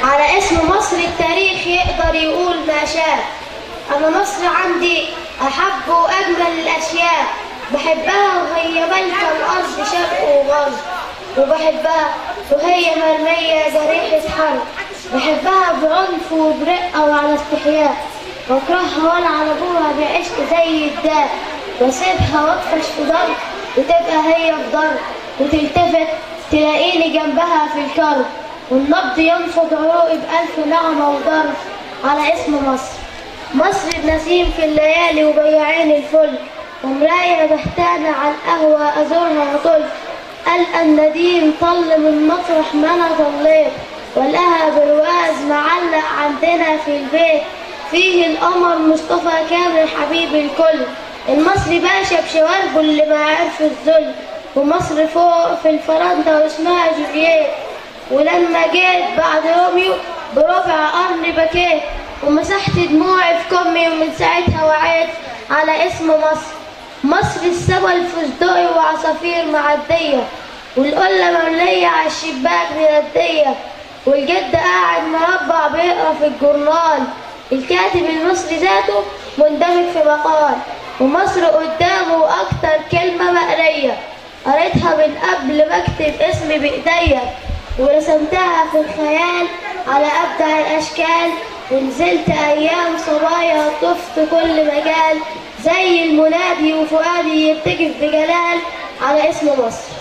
على اسم مصر التاريخ يقدر يقول ما شاء. أنا مصر عندي أحب وأجمل الأشياء، بحبها وهي ملكة الأرض شرق وغرب، وبحبها وهي مرمية جريحة حرب، بحبها بعنف وبرقة وعلى استحياء، بكرهها وأنا على أبوها بعشق زي الداء، واسيبها واطفش في ضرب وتبقى هي في ضرب، وتلتفت تلاقيني جنبها في الكرب، والنبض ينفض عروقي بألف نغمة وضرب على اسم مصر. مصر النسيم في الليالي وبياعين الفل، ومراية بهتانة على القهوة أزورها وطل، ألقى النديم طل من مطرح ما أنا ضليت، والقاها برواز معلق عندنا في البيت، فيه القمر مصطفى كامل حبيب الكل، المصري باشا بشواربه اللي ما عرف الذل، ومصر فوق في الفرندا واسمها جولييت، ولما جيت بعد روميو بربع قرن بكيت، ومسحت دموعي في كمي، ومن ساعتها وعيت على اسم مصر. مصر السما الفستقي وعصافير معدية، والقلة مملية على الشباك مندية، والجد قاعد مربع بيقرا في الجورنال، الكاتب المصري ذاته مندمج في مقال، ومصر قدامه أكتر كلمة مقرية، قريتها من قبل ما أكتب اسمي بإيديا، ورسمتها في الخيال على أبدع الأشكال، ونزلت أيام صبايا طفت كل مجال، زي المنادي وفؤادي يرتجف بجلال على اسم مصر.